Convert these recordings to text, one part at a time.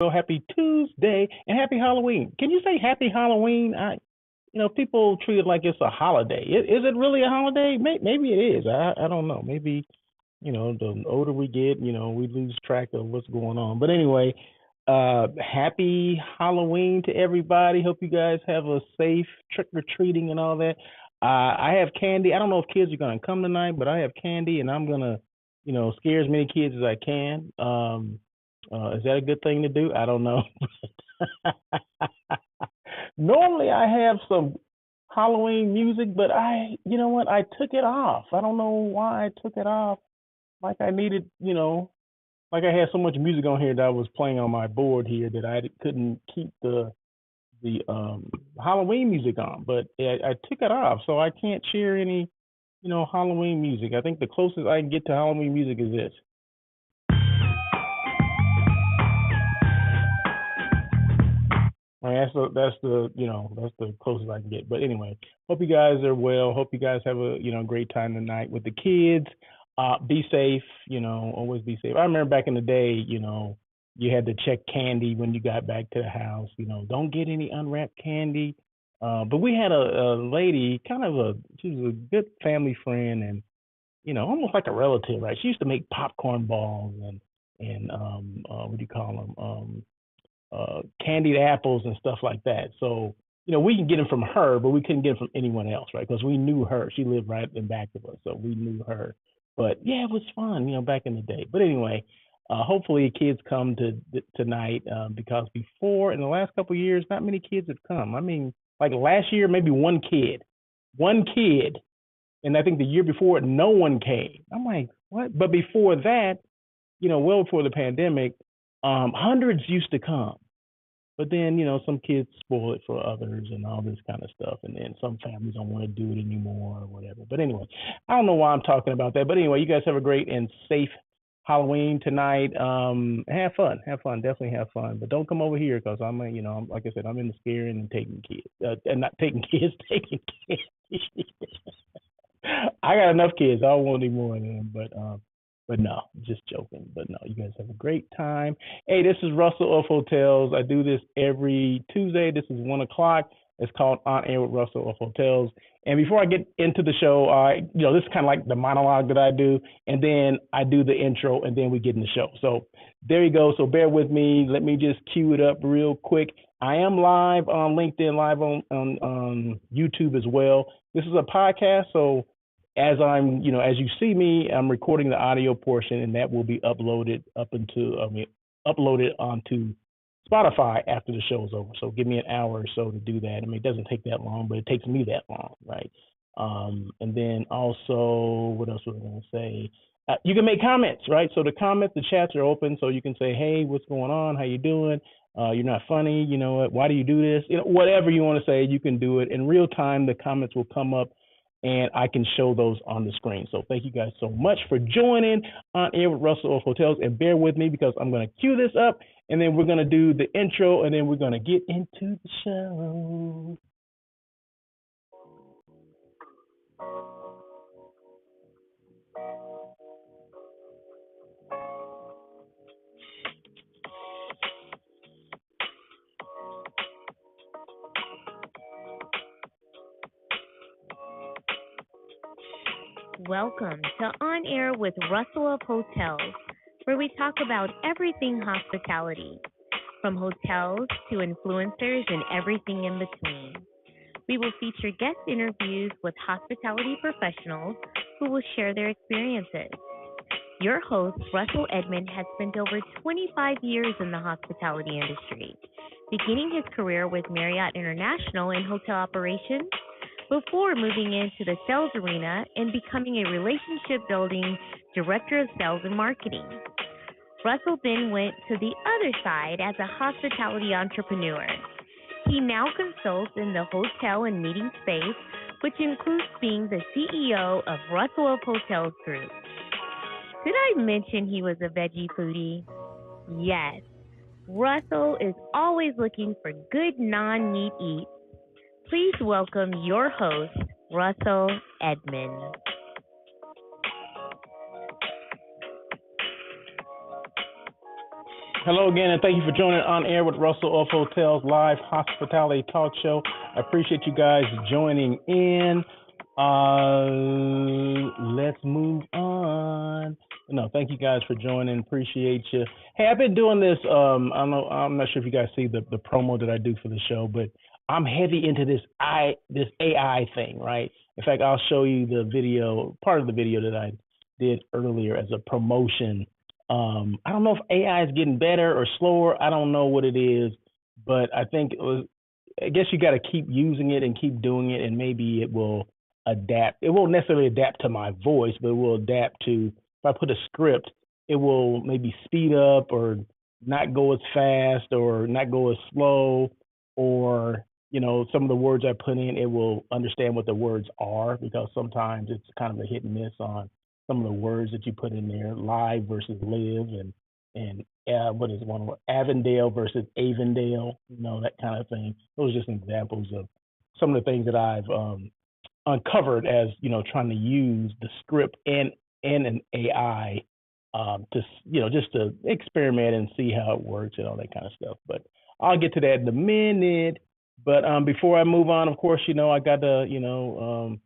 Well, happy Tuesday and happy Halloween. Can you say happy Halloween? People treat it like it's a holiday. Is it really a holiday? Maybe it is. I don't know. Maybe, the older we get, we lose track of what's going on. But anyway, happy Halloween to everybody. Hope you guys have a safe trick or treating and all that. I have candy. I don't know if kids are going to come tonight, but I have candy and I'm going to, scare as many kids as I can. Is that a good thing to do? I don't know. Normally, I have some Halloween music, but you know what? I took it off. I don't know why I took it off. Like I needed, like I had so much music on here that I was playing on my board here that I couldn't keep the Halloween music on. But I took it off, so I can't share any, Halloween music. I think the closest I can get to Halloween music is this. I mean, that's the closest I can get. But anyway, hope you guys are well. Hope you guys have a great time tonight with the kids. Be safe. Always be safe. I remember back in the day, you had to check candy when you got back to the house. Don't get any unwrapped candy. But we had a lady, she was a good family friend, and almost like a relative, right? She used to make popcorn balls and what do you call them? Candied apples and stuff like that. So, we can get them from her, but we couldn't get them from anyone else, right? Because we knew her. She lived right in back of us, so we knew her. But yeah, it was fun, back in the day. But anyway, hopefully kids come to tonight because before in the last couple of years, not many kids have come. I mean, like last year, maybe one kid, and I think the year before, no one came. I'm like, what? But before that, well before the pandemic, hundreds used to come. But then, some kids spoil it for others and all this kind of stuff. And then some families don't want to do it anymore or whatever. But anyway, I don't know why I'm talking about that. But anyway, you guys have a great and safe Halloween tonight. Have fun. Have fun. Definitely have fun. But don't come over here because like I said, I'm into scaring and taking kids. And not taking kids, taking kids. I got enough kids. I don't want any more of them. But no, just joking. But no, you guys have a great time. Hey, this is Russell of Hotels. I do this every Tuesday. This is 1 o'clock. It's called On Air with Russell of Hotels. And before I get into the show, this is kind of like the monologue that I do, and then I do the intro, and then we get in the show. So there you go. So bear with me. Let me just cue it up real quick. I am live on LinkedIn, live on YouTube as well. This is a podcast, so as you see me, I'm recording the audio portion, and that will be uploaded onto Spotify after the show is over. So give me an hour or so to do that. I mean, it doesn't take that long, but it takes me that long, right? And then also, what else was I going to say? You can make comments, right? So the chats are open, so you can say, "Hey, what's going on? How you doing? You're not funny. You know what? Why do you do this? Whatever you want to say, you can do it in real time. The comments will come up and I can show those on the screen. So thank you guys so much for joining On Air with Russell of Hotels. And bear with me because I'm going to cue this up, and then we're going to do the intro, and then we're going to get into the show. Welcome to On Air with Russell of Hotels, where we talk about everything hospitality, from hotels to influencers and everything in between. We will feature guest interviews with hospitality professionals who will share their experiences. Your host, Russell Edmond, has spent over 25 years in the hospitality industry, beginning his career with Marriott International in hotel operations before moving into the sales arena and becoming a relationship building director of sales and marketing. Russell then went to the other side as a hospitality entrepreneur. He now consults in the hotel and meeting space, which includes being the CEO of Russell of Hotels Group. Did I mention he was a veggie foodie? Yes. Russell is always looking for good non-meat eats. Please welcome your host, Russell Edmond. Hello again, and thank you for joining On Air with Russell of Hotels live hospitality talk show. I appreciate you guys joining in. Let's move on. No, thank you guys for joining. Appreciate you. Hey, I've been doing this. I don't know. I'm not sure if you guys see the promo that I do for the show, but I'm heavy into this AI thing, right? In fact, I'll show you the video, part of the video that I did earlier as a promotion. I don't know if AI is getting better or slower. I don't know what it is, but I think I guess you got to keep using it and keep doing it, and maybe it will adapt. It won't necessarily adapt to my voice, but it will adapt to, if I put a script, it will maybe speed up or not go as fast or not go as slow, or some of the words I put in, it will understand what the words are, because sometimes it's kind of a hit and miss on some of the words that you put in there, live versus live, and what is one word, Avondale versus Avondale, that kind of thing. Those are just examples of some of the things that I've uncovered as trying to use the script and an AI to just to experiment and see how it works and all that kind of stuff. But I'll get to that in a minute. But before I move on, of course, I got to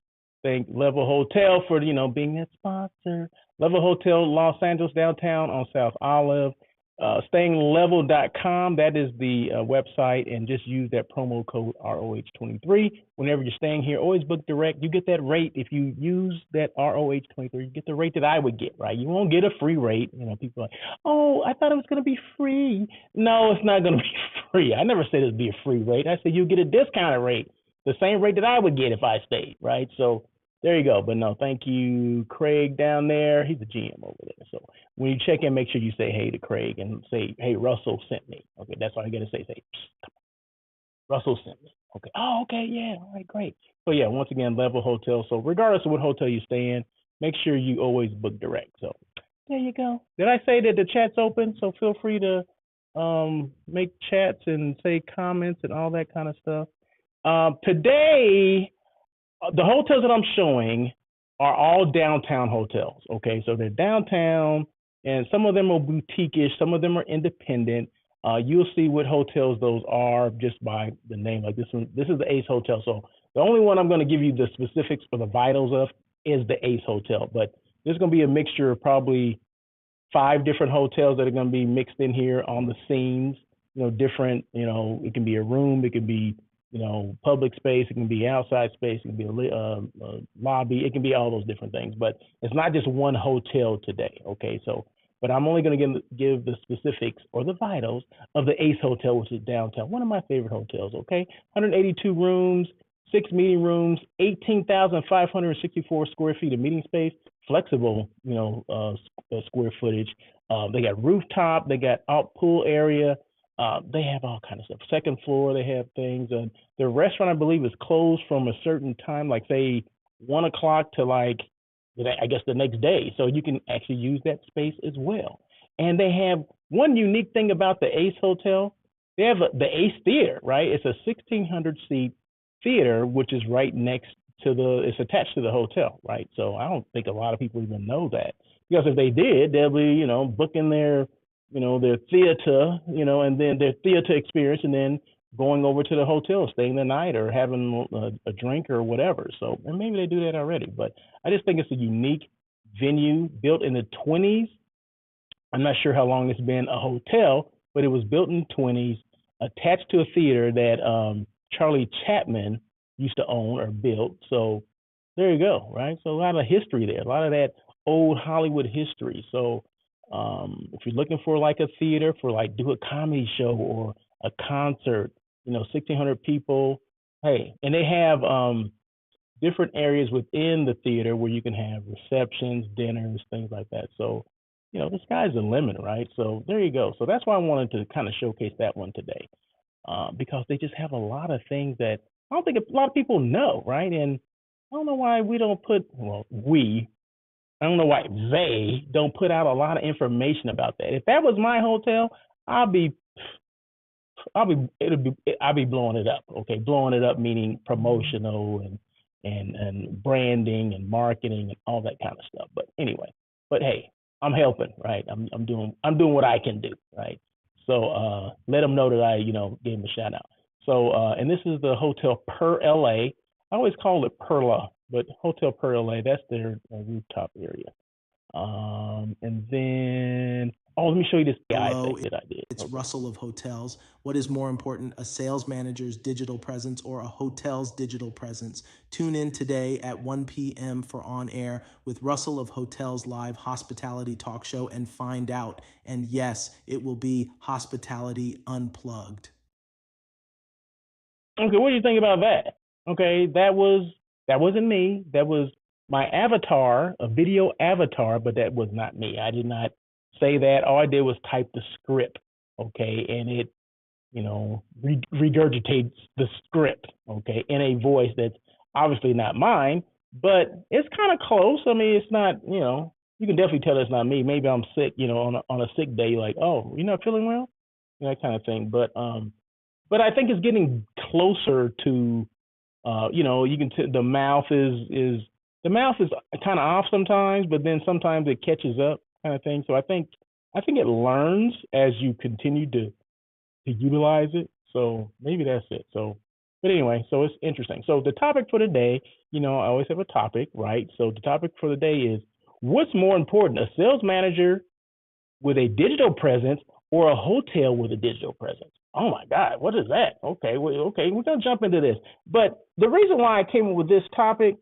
thank Level Hotel for being a sponsor. Level Hotel, Los Angeles downtown on South Olive. StayingLevel.com, that is the website, and just use that promo code ROH23 whenever you're staying here. Always book direct. You get that rate if you use that ROH23. You get the rate that I would get, right? You won't get a free rate. People are like, oh, I thought it was going to be free. No, it's not going to be free. I never said it'd be a free rate. I said you get a discounted rate, the same rate that I would get if I stayed, right? So there you go. But no, thank you, Craig down there. He's the GM over there. So when you check in, make sure you say hey to Craig and say, hey, Russell sent me. Okay, that's all you got to say. Say, Russell sent me. Okay. Oh, okay. Yeah. All right, great. So yeah, once again, Level Hotel. So regardless of what hotel you stay in, make sure you always book direct. So there you go. Did I say that the chat's open? So feel free to make chats and say comments and all that kind of stuff. Today, the hotels that I'm showing are all downtown hotels, okay? So they're downtown, and some of them are boutique-ish, some of them are independent. You'll see what hotels those are just by the name. Like this one, this is the Ace Hotel. So the only one I'm going to give you the specifics or the vitals of is the Ace Hotel. But there's going to be a mixture of probably 5 different hotels that are going to be mixed in here on the scenes. Different, it can be a room, it could be public space, it can be outside space, it can be a lobby, it can be all those different things. But it's not just one hotel today, okay? So, but I'm only going to give the specifics or the vitals of the Ace Hotel, which is downtown, one of my favorite hotels, okay? 182 rooms, 6 meeting rooms, 18,564 square feet of meeting space, flexible, square footage. They got rooftop, they got out pool area. They have all kinds of stuff. Second floor, they have things. The restaurant, I believe, is closed from a certain time, like say 1 o'clock to I guess the next day. So you can actually use that space as well. And they have one unique thing about the Ace Hotel. They have the Ace Theater, right? It's a 1,600 seat theater, which is right next to it's attached to the hotel, right? So I don't think a lot of people even know that, because if they did, they'll be, booking their theater, and then their theater experience, and then going over to the hotel, staying the night, or having a drink or whatever. So, and maybe they do that already, but I just think it's a unique venue built in the 20s. I'm not sure how long it's been a hotel, but it was built in the 20s, attached to a theater that Charlie Chaplin used to own or built. So there you go, right? So a lot of history there, a lot of that old Hollywood history. So if you're looking for like a theater for do a comedy show or a concert, 1,600 people, hey, and they have different areas within the theater where you can have receptions, dinners, things like that. So, the sky's the limit, right? So there you go. So that's why I wanted to kind of showcase that one today, because they just have a lot of things that I don't think a lot of people know, right? And I don't know why we don't put, I don't know why they don't put out a lot of information about that. If that was my hotel, I'll be blowing it up. Okay, blowing it up meaning promotional and branding and marketing and all that kind of stuff. But anyway, hey, I'm helping, right? I'm doing what I can do, right? So let them know that I, gave them a shout out. So, and this is the Hotel Per LA. I always call it Perla, but Hotel Per LA, that's their rooftop area. And then, let me show you this guy Hello, thing that I did. it's Okay. Russell of Hotels. What is more important, a sales manager's digital presence or a hotel's digital presence? Tune in today at 1 p.m. for On Air with Russell of Hotels live hospitality talk show and find out. And yes, it will be Hospitality Unplugged. Okay, what do you think about that? Okay, that wasn't me. That was my avatar, a video avatar, but that was not me. I did not say that. All I did was type the script, okay, and it, regurgitates the script, okay, in a voice that's obviously not mine, but it's kind of close. I mean, it's not, you can definitely tell it's not me. Maybe I'm sick, on a sick day, like, oh, you're not feeling well, that kind of thing. But I think it's getting closer to, you can the mouth is kind of off sometimes, but then sometimes it catches up, kind of thing. So I think it learns as you continue to utilize it. So maybe that's it. So, but anyway, so it's interesting. So the topic for today, I always have a topic, right? So the topic for the day is what's more important, a sales manager with a digital presence or a hotel with a digital presence? Oh my God, what is that? Okay, we're gonna jump into this. But the reason why I came up with this topic,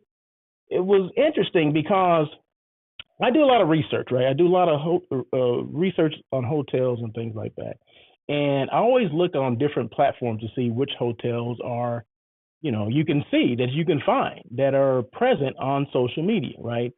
it was interesting because I do a lot of research, right? I do a lot of research on hotels and things like that. And I always look on different platforms to see which hotels are, you can see that you can find that are present on social media, right?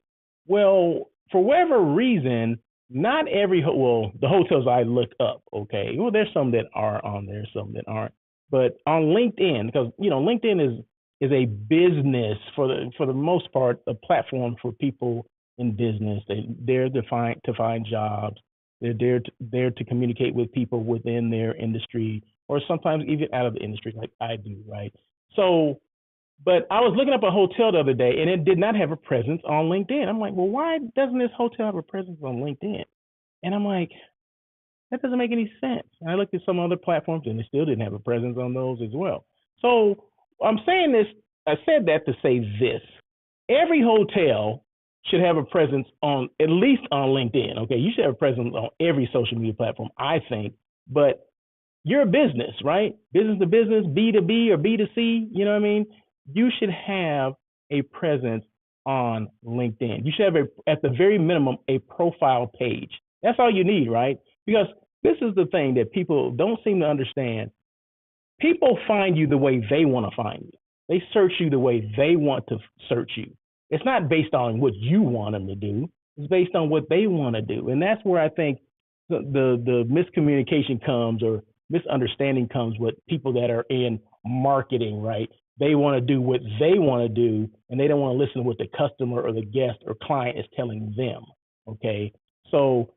Well, for whatever reason, not every the hotels I look up, okay. Well, there's some that are on there, some that aren't. But on LinkedIn, because LinkedIn is a business for the most part, a platform for people in business. They're to find jobs. They're there to communicate with people within their industry, or sometimes even out of the industry, like I do, right? So, but I was looking up a hotel the other day, and it did not have a presence on LinkedIn. I'm like, well, why doesn't this hotel have a presence on LinkedIn? And I'm like, that doesn't make any sense. And I looked at some other platforms, and they still didn't have a presence on those as well. So I'm saying this. I said that to say this: every hotel should have a presence on at least on LinkedIn. Okay, you should have a presence on every social media platform, I think. But you're a business, right? Business to business, B2B or B2C, you know what I mean? You should have a presence on LinkedIn. You should have at the very minimum, a profile page. That's all you need, right? Because this is the thing that people don't seem to understand. People find you the way they want to find you. They search you the way they want to search you. It's not based on what you want them to do. It's based on what they want to do. And that's where I think the miscommunication comes, or misunderstanding comes with people that are in marketing, right? They want to do what they want to do, and they don't want to listen to what the customer or the guest or client is telling them. Okay. So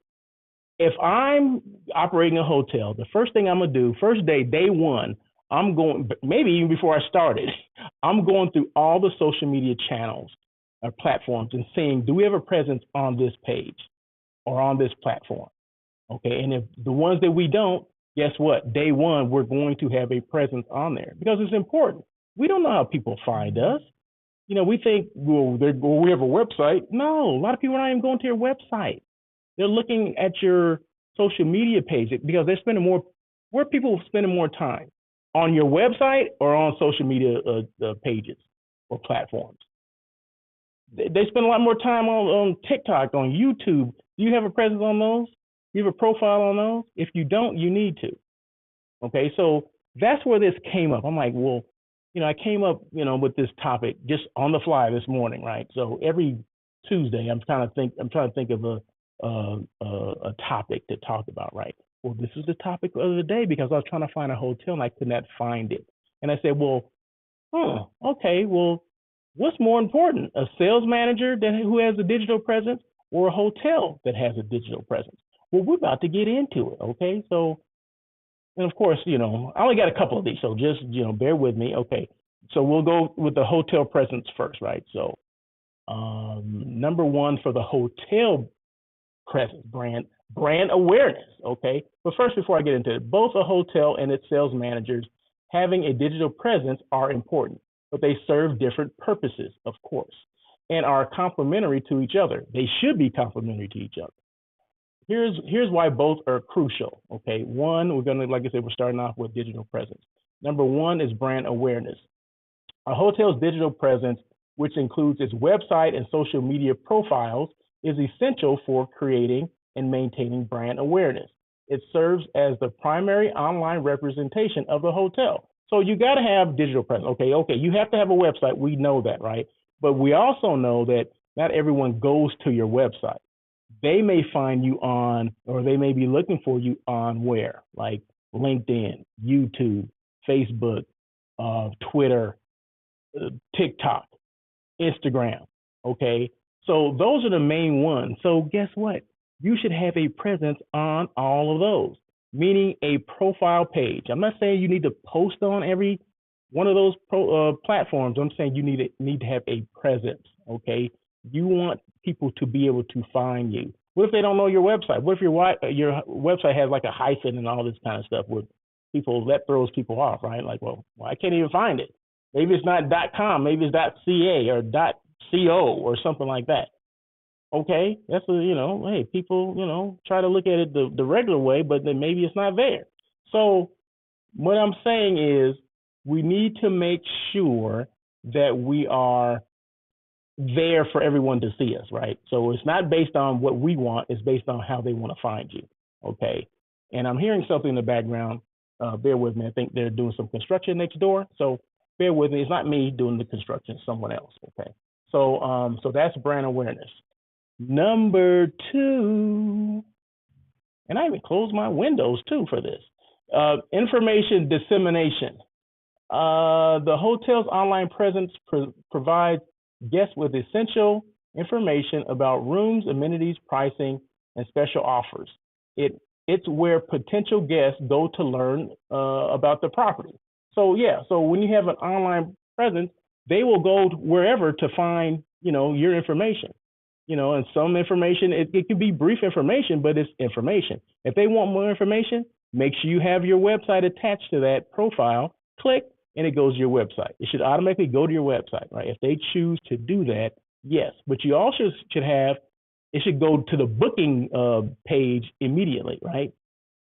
if I'm operating a hotel, the first thing I'm going to do, first day, day one, I'm going, maybe even before I started, I'm going through all the social media channels or platforms and seeing, do we have a presence on this page or on this platform? Okay. And if the ones that we don't, guess what? Day one, we're going to have a presence on there because it's important. We don't know how people find us. We think, well, we have a website. No, a lot of people aren't even going to your website. They're looking at your social media page because they're spending more, where people spending more time, on your website or on social media pages or platforms. They spend a lot more time on TikTok, on YouTube. Do you have a presence on those? Do you have a profile on those? If you don't, you need to. Okay, so that's where this came up. I'm like, well, I came up, with this topic just on the fly this morning, right? So every Tuesday, I'm trying to think of a topic to talk about, right? Well, this is the topic of the day because I was trying to find a hotel and I could not find it. And I said, well, okay, well, what's more important, a sales manager who has a digital presence or a hotel that has a digital presence? Well, we're about to get into it, okay? So, and of course, I only got a couple of these, so just, bear with me. Okay, so we'll go with the hotel presence first, right? So number one for the hotel presence brand, brand awareness, okay? But first, before I get into it, both a hotel and its sales managers having a digital presence are important, but they serve different purposes, of course, and are complementary to each other. They should be complementary to each other. Here's why both are crucial, okay? One, we're gonna, like I said, we're starting off with digital presence. Number one is brand awareness. A hotel's digital presence, which includes its website and social media profiles, is essential for creating and maintaining brand awareness. It serves as the primary online representation of the hotel. So you got to have digital presence. Okay, you have to have a website. We know that, right? But we also know that not everyone goes to your website. They may find you on, or they may be looking for you on where? Like LinkedIn, YouTube, Facebook, Twitter, TikTok, Instagram, okay? So those are the main ones. So guess what? You should have a presence on all of those, meaning a profile page. I'm not saying you need to post on every one of those platforms. I'm saying you need to have a presence, okay? You want people to be able to find you. What if they don't know your website? What if your website has like a hyphen and all this kind of stuff? With people, that throws people off, right? Like, well, I can't even find it. Maybe it's not .com, maybe it's .ca or .co or something like that. Okay, that's hey, people, try to look at it the regular way, but then maybe it's not there. So what I'm saying is we need to make sure that we are there for everyone to see us, right? So it's not based on what we want, it's based on how they want to find you, okay? And I'm hearing something in the background. Bear with me. I think they're doing some construction next door. So bear with me. It's not me doing the construction, it's someone else, okay? So that's brand awareness. Number two, and I even closed my windows too for this, information dissemination. The hotel's online presence provides guests with essential information about rooms, amenities, pricing, and special offers. It's where potential guests go to learn about the property. So when you have an online presence, they will go wherever to find your information. And some information, it can be brief information, but it's information. If they want more information, make sure you have your website attached to that profile. Click, and it goes to your website. It should automatically go to your website, right? If they choose to do that, yes. But you also should have, it should go to the booking page immediately, right?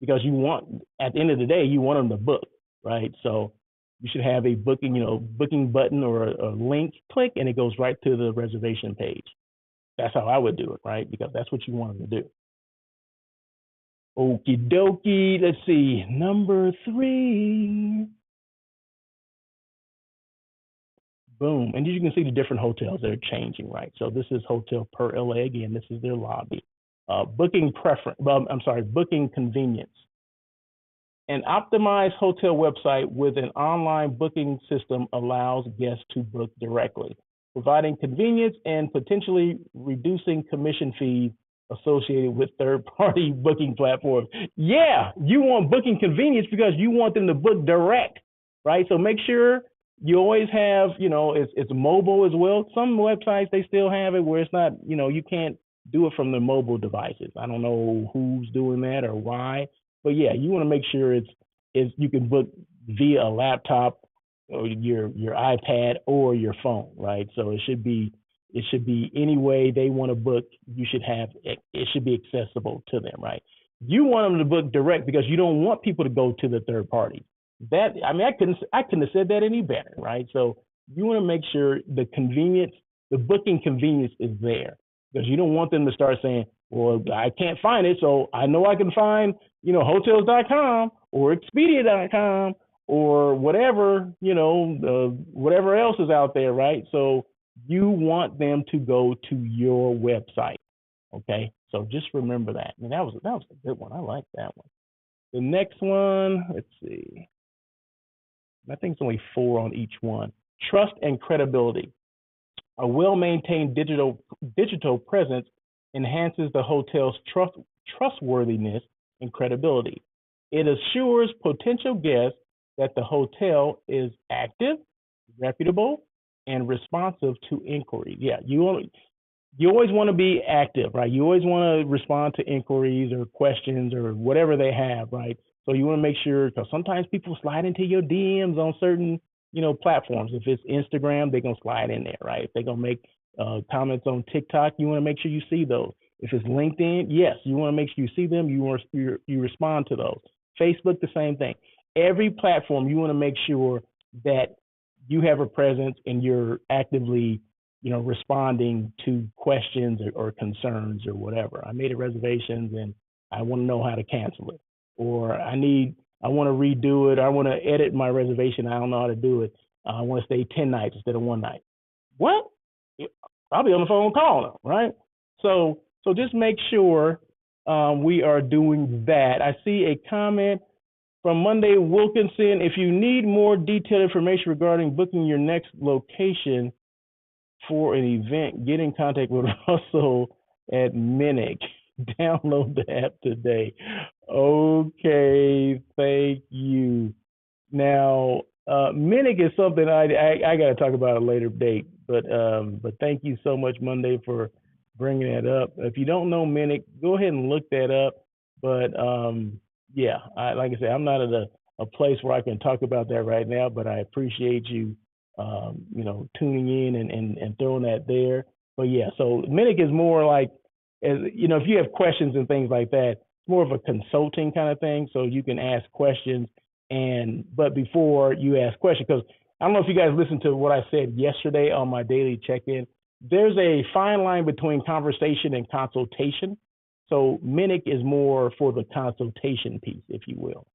Because you want, at the end of the day, you want them to book, right? So you should have a booking button or a link, click, and it goes right to the reservation page. That's how I would do it, right? Because that's what you want them to do. Okie dokie. Let's see. Number 3. Boom. And you can see the different hotels that are changing, right? So this is Hotel Per LA. Again, this is their lobby. Booking convenience. An optimized hotel website with an online booking system allows guests to book directly, providing convenience and potentially reducing commission fees associated with third-party booking platforms. Yeah, you want booking convenience because you want them to book direct, right? So make sure you always have, it's mobile as well. Some websites, they still have it where it's not, you can't do it from the mobile devices. I don't know who's doing that or why, but yeah, you want to make sure it's you can book via a laptop or your iPad or your phone, right? So it should be any way they want to book, you should have it should be accessible to them, right? You want them to book direct because you don't want people to go to the third party. I couldn't have said that any better, right? So you want to make sure the booking convenience is there, because you don't want them to start saying, well, I can't find it, so I know I can find, hotels.com or Expedia.com or whatever, whatever else is out there, right? So you want them to go to your website, okay? So just remember that. I mean, that was a good one. I like that one. The next one, let's see. I think it's only 4 on each one. Trust and credibility. A well-maintained digital presence enhances the hotel's trustworthiness and credibility. It assures potential guests that the hotel is active, reputable, and responsive to inquiry. Yeah, you always want to be active, right? You always want to respond to inquiries or questions or whatever they have, right? So you want to make sure, because sometimes people slide into your DMs on certain, platforms. If it's Instagram, they're gonna slide in there, right? If they're gonna make comments on TikTok, you want to make sure you see those. If it's LinkedIn, yes, you want to make sure you see them. You respond to those. Facebook, the same thing. Every platform, you want to make sure that you have a presence and you're actively responding to questions or concerns or whatever. I made a reservations and I want to know how to cancel it, or I want to redo it. I want to edit my reservation. I don't know how to do it. I want to stay 10 nights instead of one night. Well, I'll be on the phone calling them, right? So just make sure we are doing that. I see a comment from Monday Wilkinson. If you need more detailed information regarding booking your next location for an event, get in contact with Russell at Minic. Download the app today. Okay, thank you. Now, Minic is something I got to talk about at a later date, but thank you so much, Monday, for bringing that up. If you don't know Minic, go ahead and look that up. But yeah, like I said, I'm not at a place where I can talk about that right now, but I appreciate you, tuning in and throwing that there. But yeah, so Minic is more like, if you have questions and things like that, it's more of a consulting kind of thing. So you can ask questions, but before you ask questions, because I don't know if you guys listened to what I said yesterday on my daily check-in. There's a fine line between conversation and consultation. So Minic is more for the consultation piece, if you will.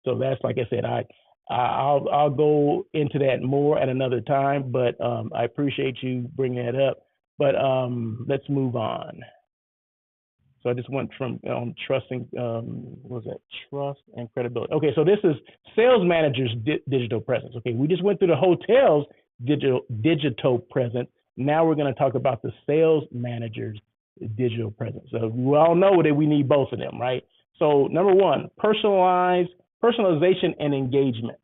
So that's, like I said, I'll go into that more at another time, but I appreciate you bringing that up. But let's move on. So I just went from trusting, what was that? Trust and credibility. Okay, so this is sales managers' digital presence. Okay, we just went through the hotel's digital presence. Now we're going to talk about the sales managers' digital presence. So we all know that we need both of them, right? So number one, personalization and engagement.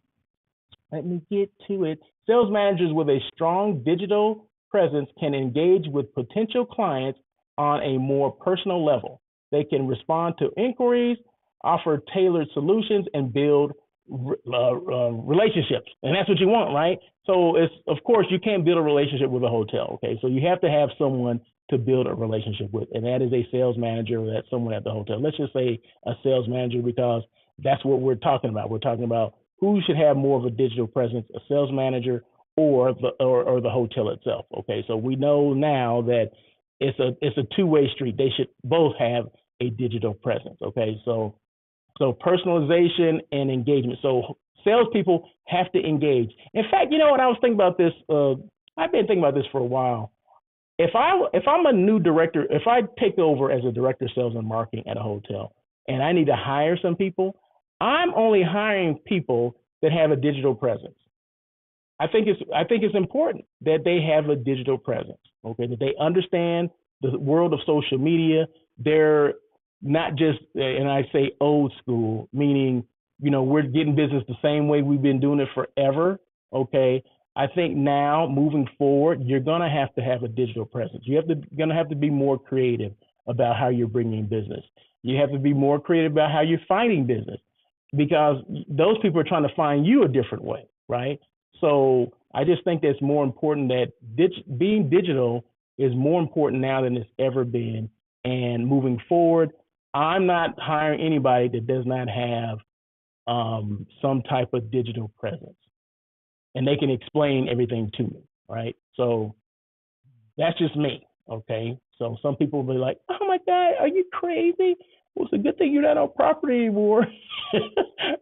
Let me get to it. Sales managers with a strong digital presence can engage with potential clients on a more personal level. They can respond to inquiries, offer tailored solutions, and build relationships. And that's what you want, right? So of course, you can't build a relationship with a hotel, okay? So you have to have someone to build a relationship with, and that is a sales manager, or that's someone at the hotel. Let's just say a sales manager, because that's what we're talking about. We're talking about who should have more of a digital presence, a sales manager or the hotel itself, okay? So we know now that it's a two-way street. They should both have a digital presence, okay? So personalization and engagement. So salespeople have to engage. In fact, you know what, I was thinking about this. I've been thinking about this for a while. If I'm a new director, if I take over as a director of sales and marketing at a hotel, and I need to hire some people, I'm only hiring people that have a digital presence. I think it's important that they have a digital presence, okay? That they understand the world of social media. They're not just, and I say old school, meaning, we're getting business the same way we've been doing it forever, okay? I think now, moving forward, you're gonna have to have a digital presence. You're gonna have to be more creative about how you're bringing business. You have to be more creative about how you're finding business, because those people are trying to find you a different way, right? So I just think that's more important, that being digital is more important now than it's ever been. And moving forward, I'm not hiring anybody that does not have some type of digital presence, and they can explain everything to me, right? So that's just me, okay? So some people will be like, oh my God, are you crazy? Well, it's a good thing you're not on property anymore.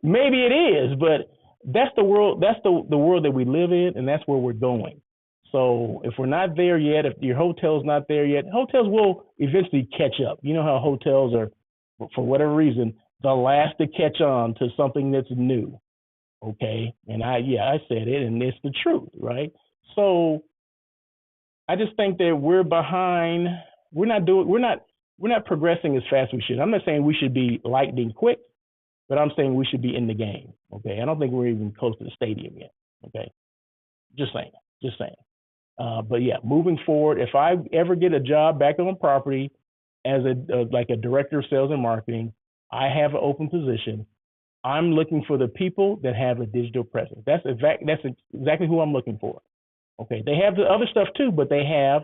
Maybe it is, but that's the world. That's the world that we live in, and that's where we're going. So if we're not there yet, if your hotel's not there yet, hotels will eventually catch up. You know how hotels are, for whatever reason, the last to catch on to something that's new. Okay, and I said it, and it's the truth, right? So I just think that we're behind. We're not progressing as fast as we should. I'm not saying we should be lightning quick, but I'm saying we should be in the game. Okay, I don't think we're even close to the stadium yet. Okay, just saying. But yeah, moving forward, if I ever get a job back on property as like a director of sales and marketing, I have an open position. I'm looking for the people that have a digital presence. That's exactly who I'm looking for. Okay, they have the other stuff too, but they have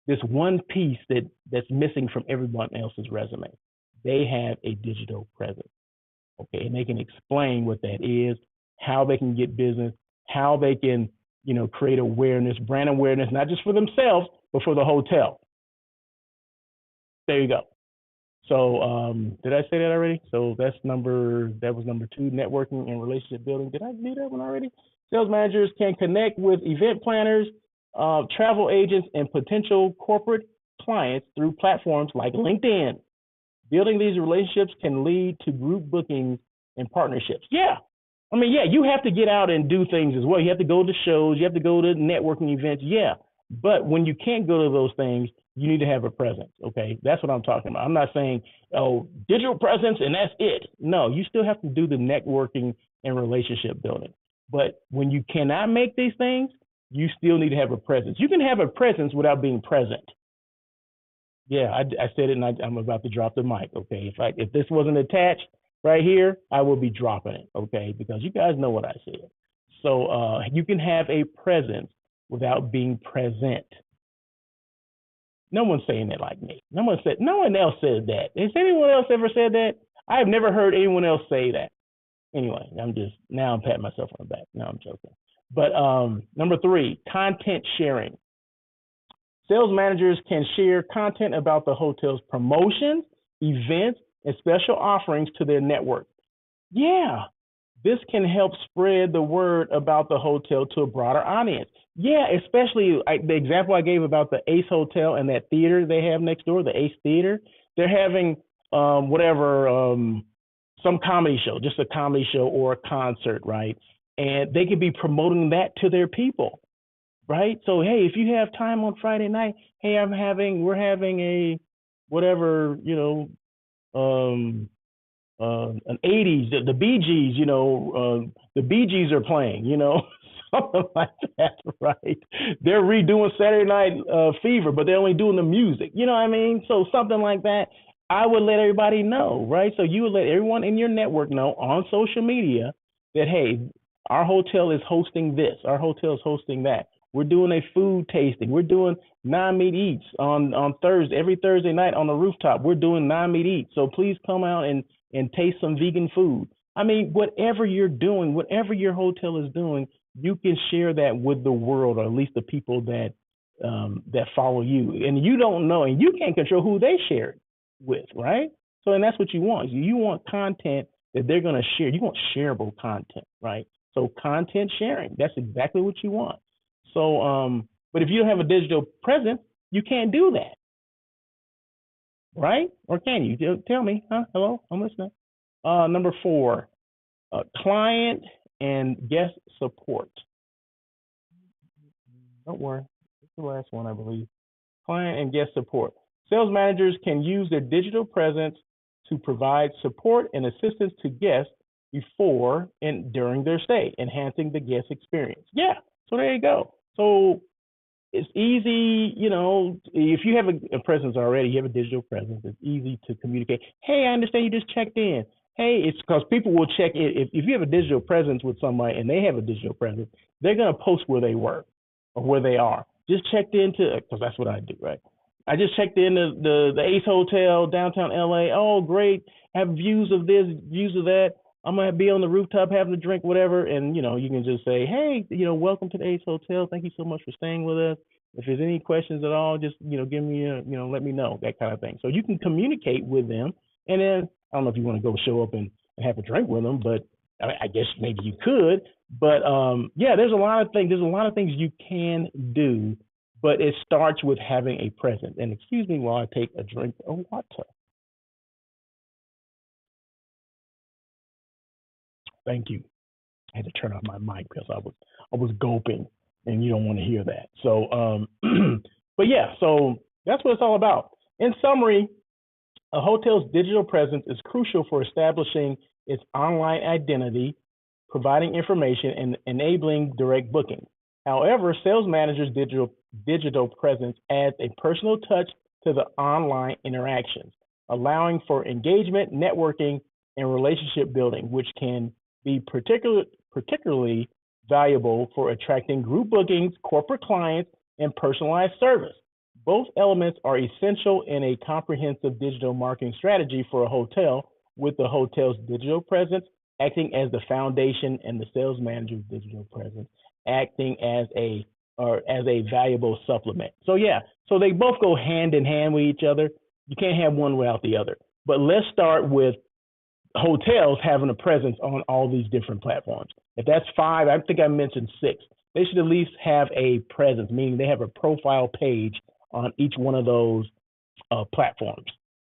this one piece that's missing from everyone else's resume. They have a digital presence. Okay, and they can explain what that is, how they can get business, how they can, create awareness, brand awareness, not just for themselves, but for the hotel. There you go. So did I say that already? So that was number 2, networking and relationship building. Did I do that one already? Sales managers can connect with event planners, travel agents, and potential corporate clients through platforms like LinkedIn. Building these relationships can lead to group bookings and partnerships. Yeah. I mean, yeah, you have to get out and do things as well. You have to go to shows, you have to go to networking events. Yeah. But when you can't go to those things, you need to have a presence. Okay. That's what I'm talking about. I'm not saying, oh, digital presence and that's it. No, you still have to do the networking and relationship building. But when you cannot make these things, you still need to have a presence. You can have a presence without being present. Yeah, I said it, and I'm about to drop the mic. Okay, if this wasn't attached right here, I will be dropping it. Okay, because you guys know what I said. So you can have a presence without being present. No one's saying that like me. No one else said that. Has anyone else ever said that? I have never heard anyone else say that. Anyway, I'm patting myself on the back. No, I'm joking. But number 3, content sharing. Sales managers can share content about the hotel's promotions, events, and special offerings to their network. Yeah, this can help spread the word about the hotel to a broader audience. Yeah, especially the example I gave about the Ace Hotel and that theater they have next door, the Ace Theater. They're having some comedy show, just a comedy show or a concert, right? And they could be promoting that to their people. Right. So, hey, if you have time on Friday night, hey, we're having a whatever, an 80s, the Bee Gees, the Bee Gees are playing, something like that. Right. They're redoing Saturday Night Fever, but they're only doing the music. You know what I mean? So something like that. I would let everybody know. Right. So you would let everyone in your network know on social media that, hey, our hotel is hosting this. Our hotel is hosting that. We're doing a food tasting. We're doing non-meat eats on Thursday, every Thursday night on the rooftop. We're doing non-meat eats. So please come out and taste some vegan food. I mean, whatever you're doing, whatever your hotel is doing, you can share that with the world, or at least the people that follow you. And you don't know, and you can't control who they share it with, right? So, and that's what you want. You want content that they're going to share. You want shareable content, right? So content sharing, that's exactly what you want. So, but if you don't have a digital presence, you can't do that, right? Or can you? Tell me, huh? Hello, I'm listening. Number 4, client and guest support. Don't worry, it's the last one, I believe. Client and guest support. Sales managers can use their digital presence to provide support and assistance to guests before and during their stay, enhancing the guest experience. Yeah, so there you go. So it's easy, if you have a presence already, you have a digital presence, it's easy to communicate. Hey, I understand you just checked in. Hey, it's because people will check in. If you have a digital presence with somebody and they have a digital presence, they're going to post where they work or where they are. Just checked into, because that's what I do, right? I just checked in the Ace Hotel, downtown LA. Oh, great. Have views of this, views of that. I'm going to be on the rooftop having a drink, whatever. And, you can just say, hey, welcome to the Ace Hotel. Thank you so much for staying with us. If there's any questions at all, just, give me let me know, that kind of thing. So you can communicate with them. And then, I don't know if you want to go show up and have a drink with them, but I guess maybe you could. But yeah, there's a lot of things. There's a lot of things you can do, but it starts with having a presence. And excuse me while I take a drink of water. Thank you. I had to turn off my mic because I was gulping, and you don't want to hear that. So, but yeah, so that's what it's all about. In summary, a hotel's digital presence is crucial for establishing its online identity, providing information, and enabling direct booking. However, Sales Manager's digital presence adds a personal touch to the online interactions, allowing for engagement, networking, and relationship building, which can be particularly valuable for attracting group bookings, corporate clients, and personalized service. Both elements are essential in a comprehensive digital marketing strategy for a hotel, with the hotel's digital presence acting as the foundation and the sales manager's digital presence acting as a valuable supplement. So yeah, so they both go hand in hand with each other. You can't have one without the other. But let's start with hotels having a presence on all these different platforms. If that's 5, I think I mentioned 6. They should at least have a presence, meaning they have a profile page on each one of those platforms.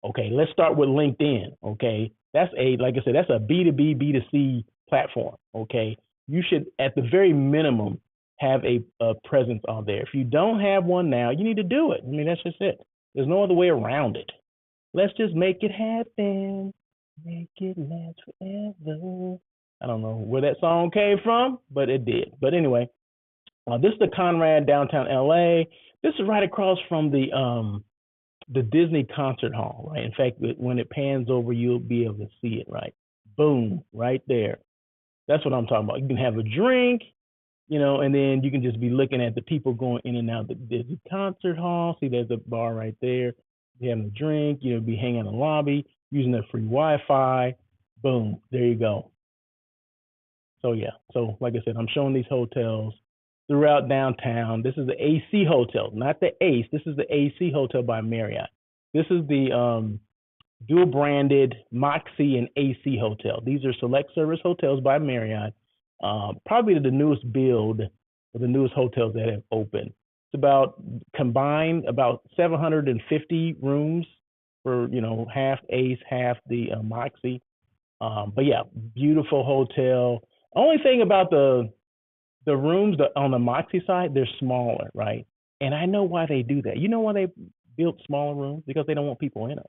Okay, let's start with LinkedIn. Okay, that's like I said, that's a B2B, B2C platform. Okay, you should, at the very minimum, have a presence on there. If you don't have one now, you need to do it. I mean, that's just it. There's no other way around it. Let's just make it happen. Make it last forever. I don't know where that song came from, but it did. But anyway, this is the Conrad downtown LA. This is right across from the Disney concert hall, right? In fact, when it pans over, you'll be able to see it, right? Boom, right there. That's what I'm talking about. You can have a drink, and then you can just be looking at the people going in and out of the Disney concert hall. See, there's a bar right there. You having a drink, be hanging in the lobby, using their free Wi-Fi. Boom, there you go. So yeah, so like I said, I'm showing these hotels throughout downtown. This is the AC Hotel, not the Ace. This is the AC Hotel by Marriott. This is the dual branded Moxy and AC Hotel. These are select service hotels by Marriott. Probably the newest build, or the newest hotels that have opened. It's about combined about 750 rooms for half Ace, half the Moxy. But yeah, beautiful hotel. Only thing about the rooms on the Moxy side, they're smaller, right? And I know why they do that. You know why they built smaller rooms? Because they don't want people in them.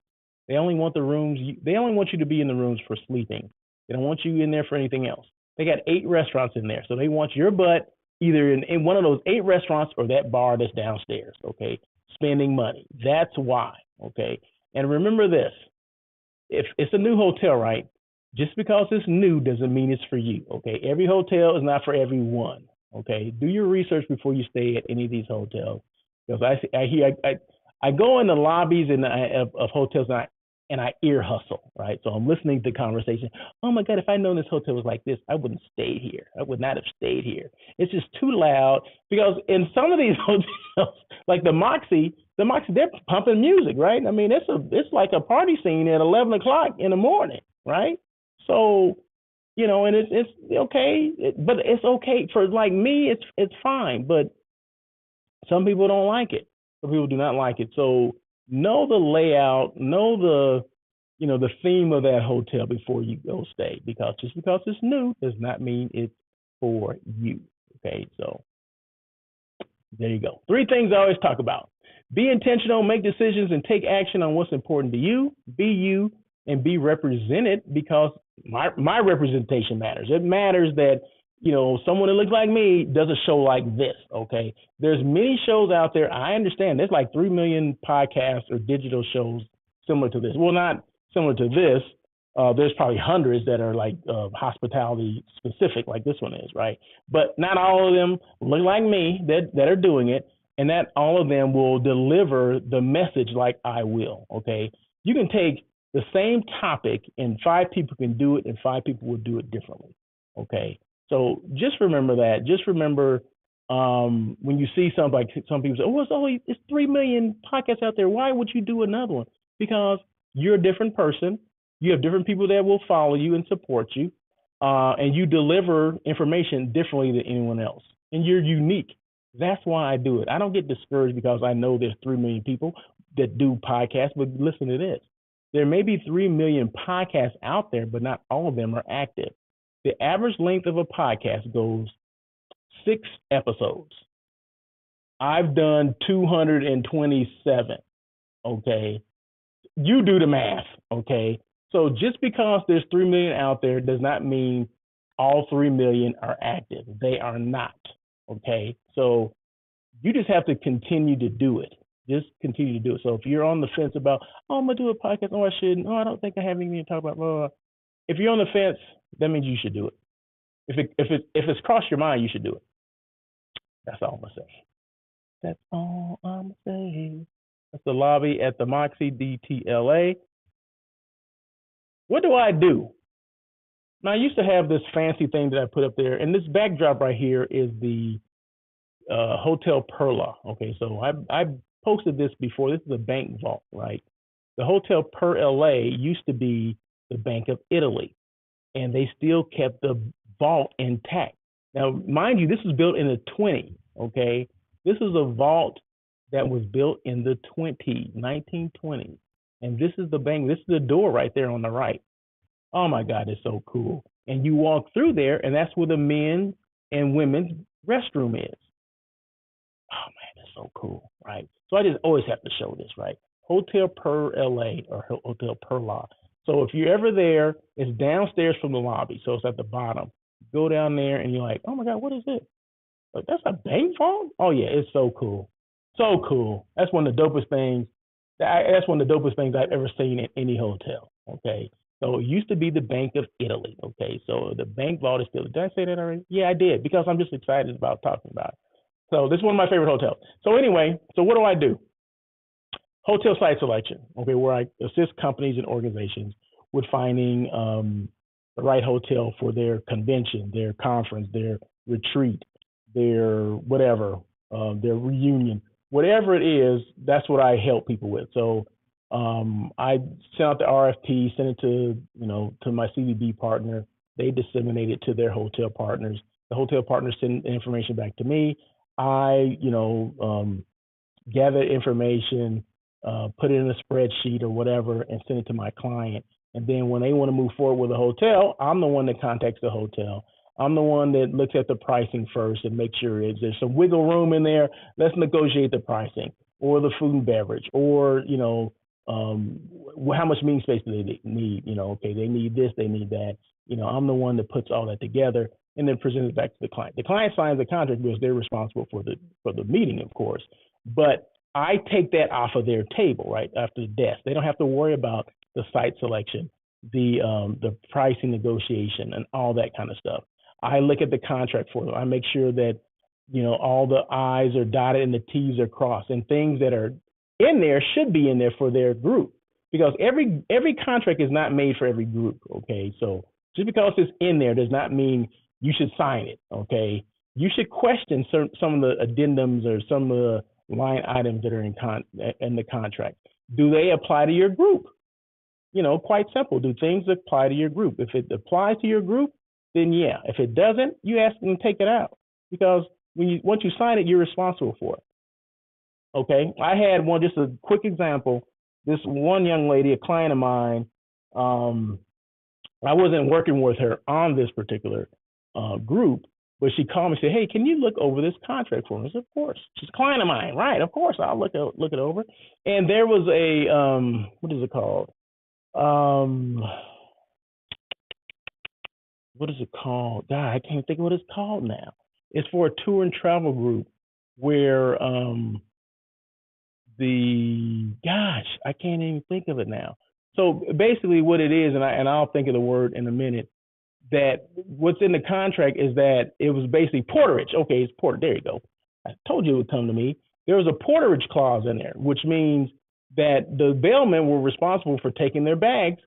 They only want they only want you to be in the rooms for sleeping. They don't want you in there for anything else. They got 8 restaurants in there. So they want your butt either in one of those 8 restaurants or that bar that's downstairs, okay? Spending money. That's why, okay? And remember this, if it's a new hotel, right? Just because it's new doesn't mean it's for you, okay? Every hotel is not for everyone, okay? Do your research before you stay at any of these hotels. Because I go in the lobbies of hotels and I ear hustle, right? So I'm listening to the conversation. Oh my God, if I'd known this hotel was like this, I wouldn't stay here. I would not have stayed here. It's just too loud, because in some of these hotels, like the Moxy, they're pumping music, right? I mean, it's like a party scene at 11 o'clock in the morning, right? So, and it's okay, but it's okay for like me. It's fine, but some people don't like it. Some people do not like it. So know the layout, know the theme of that hotel before you go stay, because just because it's new does not mean it's for you. Okay, so there you go. 3 things I always talk about: be intentional, make decisions, and take action on what's important to you. Be you and be represented, because my representation matters. It matters that someone that looks like me does a show like this, okay? There's many shows out there. I understand there's like 3 million podcasts or digital shows similar to this. Well, not similar to this. There's probably hundreds that are like hospitality specific, like this one is, right? But not all of them look like me that are doing it, and that all of them will deliver the message like I will, okay? You can take the same topic and 5 people can do it, and 5 people will do it differently, okay? So just remember that. Just remember when you see something like some people say, oh, it's 3 million podcasts out there. Why would you do another one? Because you're a different person. You have different people that will follow you and support you. And you deliver information differently than anyone else. And you're unique. That's why I do it. I don't get discouraged because I know there's 3 million people that do podcasts, but listen to this. There may be 3 million podcasts out there, but not all of them are active. The average length of a podcast goes 6 episodes. I've done 227, okay? You do the math, okay? So just because there's 3 million out there does not mean all 3 million are active. They are not, Okay, so you just have to continue to do it. Just continue to do it. So if you're on the fence about, oh, I'm gonna do a podcast, oh, I shouldn't, oh, I don't think I have anything to talk about, blah, blah, blah. If you're on the fence, that means you should do it. If it's crossed your mind, you should do it. That's all I'm gonna say. That's all I'm gonna say. That's the lobby at the Moxie DTLA. What do I do? Now, I used to have this fancy thing that I put up there, and this backdrop right here is the Hotel Perla. Okay, so I posted this before. This is a bank vault, right? The Hotel Per LA used to be the Bank of Italy, and they still kept the vault intact. Now, mind you, this was built in the 20s. Okay, this is a vault that was built in the 1920s, and this is the bank. This is the door right there on the right. Oh my God, it's so cool. And you walk through there, and that's where the men's and women's restroom is. Oh man, that's so cool, right? So I just always have to show this, right? Hotel Per LA or Hotel Perla. So if you're ever there, it's downstairs from the lobby, so it's at the bottom. Go down there, and you're like, oh my God, what is this? Like, that's a bank vault? Oh yeah, it's so cool, so cool. That's one of the dopest things. That's one of the dopest things I've ever seen in any hotel. Okay. So it used to be the Bank of Italy. Okay, so the bank vault is still. Did I say that already? Yeah, I did, because I'm just excited about talking about it. So this is one of my favorite hotels. So anyway, so what do I do? Hotel site selection. Okay, where I assist companies and organizations with finding the right hotel for their convention, their conference, their retreat, their whatever, their reunion, whatever it is. That's what I help people with. So I sent out the RFP, sent it to my CVB partner. They disseminate it to their hotel partners. The hotel partners send information back to me. I, gather information, put it in a spreadsheet or whatever, and send it to my client. And then when they want to move forward with a hotel, I'm the one that contacts the hotel. I'm the one that looks at the pricing first and makes sure there's some wiggle room in there. Let's negotiate the pricing or the food and beverage, or how much meeting space do they need? Okay, they need this, they need that. I'm the one that puts all that together and then presents it back to the client. The client signs the contract because they're responsible for the meeting, of course. But I take that off of their table, right, after the desk. They don't have to worry about the site selection, the pricing negotiation, and all that kind of stuff. I look at the contract for them. I make sure that all the I's are dotted and the T's are crossed, and things that are in there should be in there for their group, because every contract is not made for every group. Okay, so just because it's in there does not mean you should sign it. Okay, you should question some of the addendums or some of the line items that are in the contract. Do they apply to your group? Quite simple. Do things apply to your group? If it applies to your group, then yeah. If it doesn't, you ask them to take it out, because once you sign it, you're responsible for it. Okay, I had one, just a quick example. This one young lady, a client of mine, I wasn't working with her on this particular group, but she called me and said, hey, can you look over this contract for me? I said, of course. She's a client of mine, right? Of course, I'll look it over. And there was a, what is it called? What is it called? God, I can't think of what it's called now. It's for a tour and travel group where I can't even think of it now. So basically what it is, and I'll think of the word in a minute, that what's in the contract is that it was basically porterage. Okay, it's porter. There you go. I told you it would come to me. There was a porterage clause in there, which means that the bellmen were responsible for taking their bags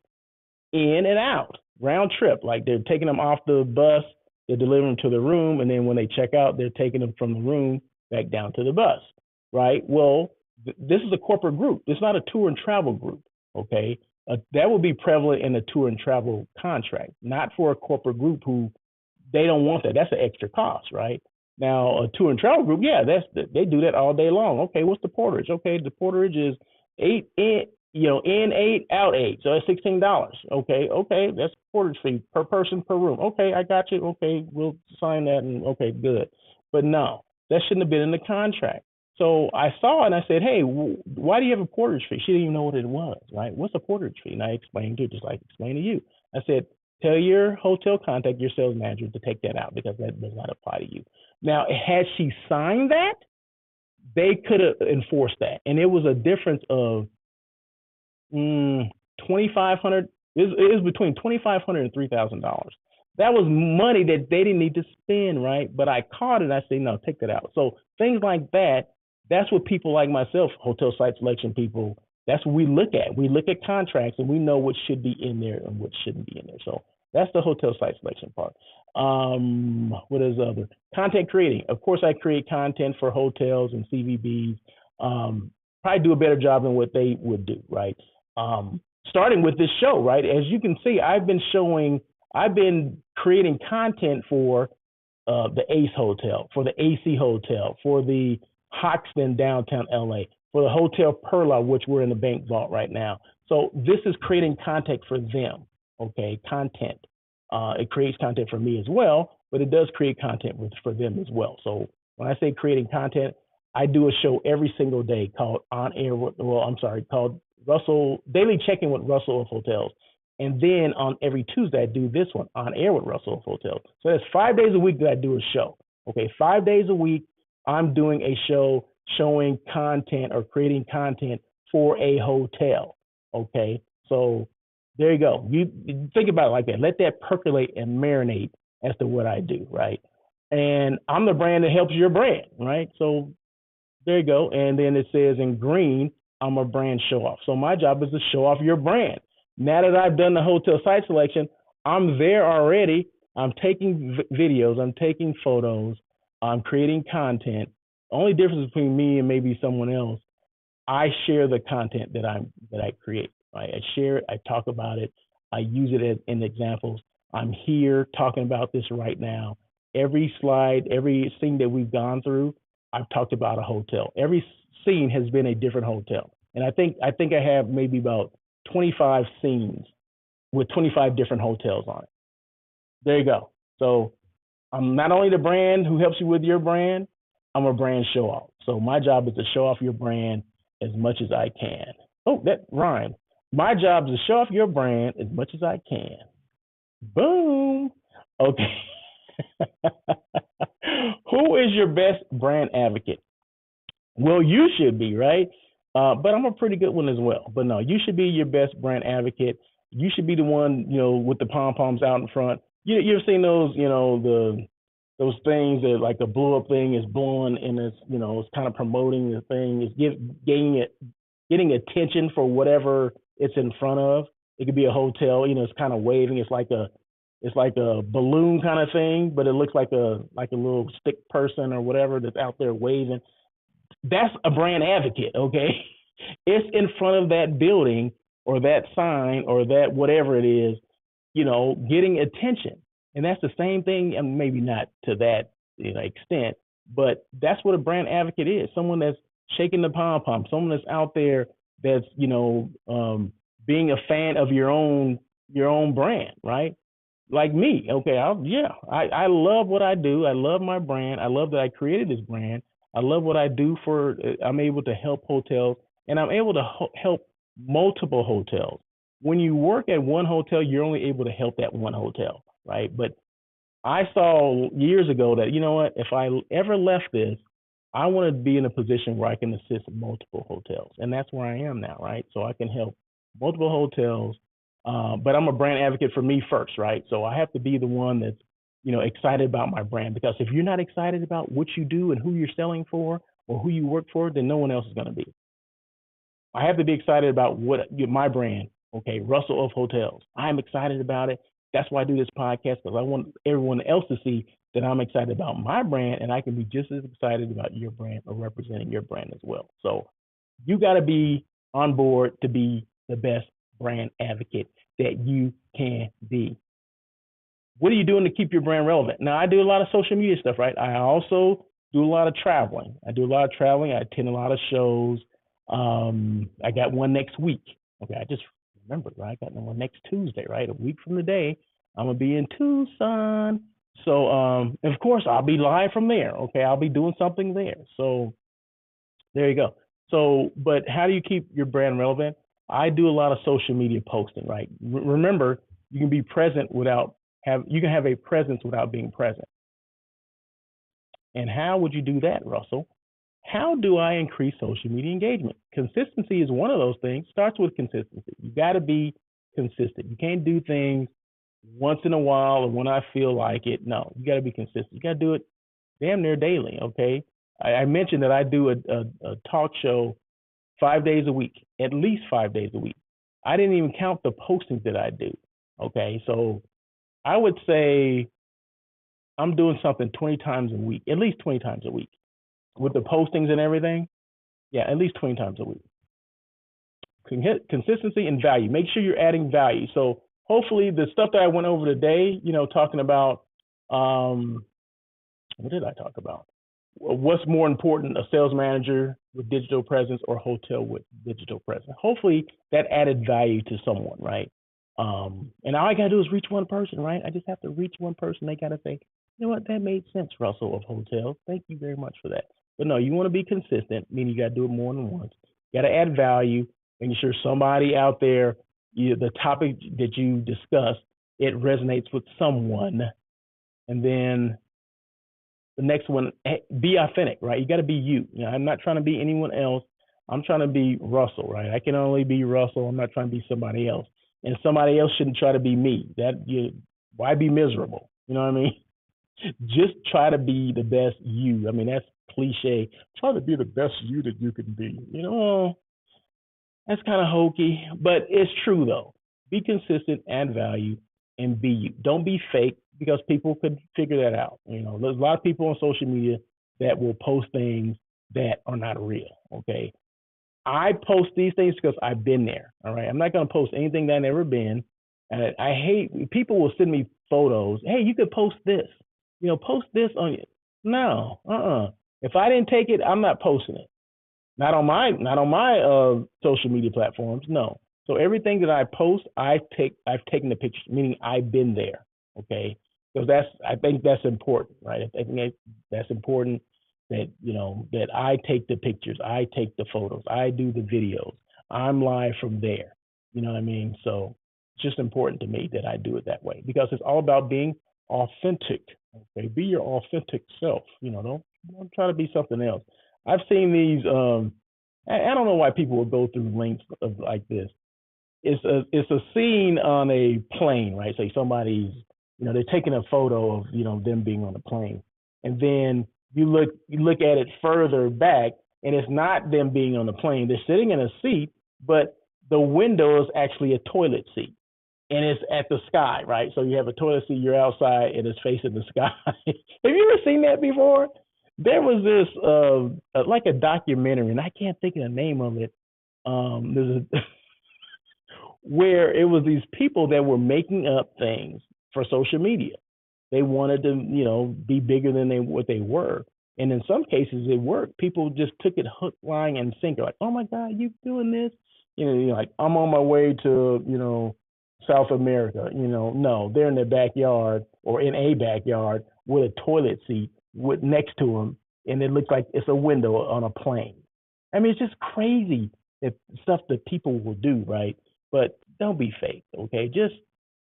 in and out, round trip. Like, they're taking them off the bus, they're delivering them to the room, and then when they check out, they're taking them from the room back down to the bus, right? Well, this is a corporate group. It's not a tour and travel group, okay? That will be prevalent in a tour and travel contract, not for a corporate group who they don't want that. That's an extra cost, right? Now, a tour and travel group, yeah, they do that all day long. Okay, what's the porterage? Okay, the porterage is in 8, out 8, so that's $16. Okay, that's porterage fee per person per room. Okay, I got you. Okay, we'll sign that, and okay, good. But no, that shouldn't have been in the contract. So I saw it and I said, hey, why do you have a porterage fee? She didn't even know what it was, right? What's a porterage fee? And I explained to her, just like I explained to you. I said, Tell your hotel contact, your sales manager, to take that out because that does not apply to you. Now, had she signed that, they could have enforced that, and it was a difference of $2,500. It was between $2,500 and $3,000. That was money that they didn't need to spend, right? But I caught it. And I say, no, take that out. So things like that. That's what people like myself, hotel site selection people. That's what we look at. We look at contracts and we know what should be in there and what shouldn't be in there. So that's the hotel site selection part. What is other content creating? Of course, I create content for hotels and CVBs. Probably do a better job than what they would do, right? Starting with this show, right? As you can see, I've been creating content for the Ace Hotel, for the AC Hotel, for the Hoxton downtown LA, for the Hotel Perla, which we're in the bank vault right now. So this is creating content for them, okay? Content. It creates content for me as well, but it does create content for them as well. So when I say creating content, I do a show every single day called called Russell Daily Check-In with Russell of Hotels. And then on every Tuesday, I do this one, On Air with Russell of Hotels. So that's 5 days a week that I do a show. Okay, 5 days a week, I'm doing a show showing content or creating content for a hotel. Okay, so there you go. You think about it like that. Let that percolate and marinate as to what I do, right? And I'm the brand that helps your brand, right? So there you go. And then it says in green, I'm a brand show off. So my job is to show off your brand. Now that I've done the hotel site selection, I'm there already. I'm taking videos, I'm taking photos, I'm creating content. The only difference between me and maybe someone else, I share the content that I create. Right? I share it, I talk about it, I use it in examples. I'm here talking about this right now. Every slide, every scene that we've gone through, I've talked about a hotel. Every scene has been a different hotel. And I think I have maybe about 25 scenes with 25 different hotels on it. There you go. So I'm not only the brand who helps you with your brand, I'm a brand show off. So my job is to show off your brand as much as I can. Oh, that rhymed. My job is to show off your brand as much as I can. Boom. Okay. Who is your best brand advocate? Well, you should be, right? But I'm a pretty good one as well. But no, you should be your best brand advocate. You should be the one, with the pom-poms out in front. You've seen those, those things that like a blow up thing is blowing and it's, it's kind of promoting the thing. It's getting attention for whatever it's in front of. It could be a hotel, it's kind of waving. It's like a balloon kind of thing, but it looks like a little stick person or whatever that's out there waving. That's a brand advocate, okay? It's in front of that building or that sign or that whatever it is, getting attention. And that's the same thing, and maybe not to that extent, but that's what a brand advocate is. Someone that's shaking the pom-pom, someone that's out there that's, being a fan of your own brand, right? Like me, okay, I love what I do. I love my brand. I love that I created this brand. I love what I do I'm able to help hotels, and I'm able to help multiple hotels. When you work at one hotel, you're only able to help that one hotel, right? But I saw years ago that, if I ever left this, I want to be in a position where I can assist multiple hotels. And that's where I am now, right? So I can help multiple hotels, but I'm a brand advocate for me first, right? So I have to be the one that's, excited about my brand, because if you're not excited about what you do and who you're selling for or who you work for, then no one else is going to be. I have to be excited about my brand, okay, Russell of Hotels. I'm excited about it. That's why I do this podcast, because I want everyone else to see that I'm excited about my brand, and I can be just as excited about your brand or representing your brand as well. So you got to be on board to be the best brand advocate that you can be. What are you doing to keep your brand relevant? Now, I do a lot of social media stuff, right? I also do a lot of traveling. I attend a lot of shows. I got one next week. Okay, I just remembered, right? I got one next Tuesday, right? A week from today, I'm going to be in Tucson. So, and of course, I'll be live from there. Okay, I'll be doing something there. So there you go. So, but how do you keep your brand relevant? I do a lot of social media posting, right? Remember, You can be present you can have a presence without being present. And how would you do that, Russell? How do I increase social media engagement? Consistency is one of those things. Starts with consistency. You got to be consistent. You can't do things once in a while or when I feel like it. No, you got to be consistent. You got to do it damn near daily. Okay. I mentioned that I do a talk show 5 days a week, at least 5 days a week. I didn't even count the postings that I do. Okay. So I would say I'm doing something 20 times a week, at least 20 times a week. With the postings and everything, yeah, at least 20 times a week. Consistency and value. Make sure you're adding value. So hopefully the stuff that I went over today, talking about, what did I talk about? What's more important, a sales manager with digital presence or a hotel with digital presence? Hopefully that added value to someone, right? And all I got to do is reach one person, right? I just have to reach one person. They got to say, you know what, that made sense, Russell of Hotels. Thank you very much for that. But no, you want to be consistent, meaning you got to do it more than once. You got to add value, making sure somebody out there, the topic that you discussed, it resonates with someone. And then the next one, be authentic, right? You got to be you. I'm not trying to be anyone else. I'm trying to be Russell, right? I can only be Russell. I'm not trying to be somebody else. And somebody else shouldn't try to be me. Why be miserable? You know what I mean? Just try to be the best you. I mean, that's cliche. Try to be the best you that you can be. That's kind of hokey, but it's true though. Be consistent, add value, and be you. Don't be fake because people could figure that out. There's a lot of people on social media that will post things that are not real. Okay. I post these things because I've been there. All right. I'm not going to post anything that I've never been. And I hate people will send me photos. Hey, you could post this. Post this on you. No, If I didn't take it, I'm not posting it. Not on my social media platforms. No. So everything that I post, I've taken the pictures, meaning I've been there. Okay. So I think that's important, right? I think that's important that, that I take the pictures, I take the photos, I do the videos, I'm live from there. You know what I mean? So it's just important to me that I do it that way because it's all about being authentic. Okay, be your authentic self. Don't try to be something else. I've seen these. I don't know why people will go through links of like this. It's a scene on a plane, right? Say somebody's, they're taking a photo of them being on a plane, and then you look at it further back, and it's not them being on the plane. They're sitting in a seat, but the window is actually a toilet seat. And it's at the sky, right? So you have a toilet seat, you're outside, and it's facing the sky. Have you ever seen that before? There was this, like a documentary, and I can't think of the name of it. Where it was these people that were making up things for social media. They wanted to, be bigger than what they were. And in some cases, it worked. People just took it hook, line, and sinker. Like, oh my God, you doing this? Like I'm on my way to, South America, no, they're in their backyard or in a backyard with a toilet seat next to them, and it looks like it's a window on a plane. I mean, it's just crazy that stuff that people will do, right? But don't be fake, okay? Just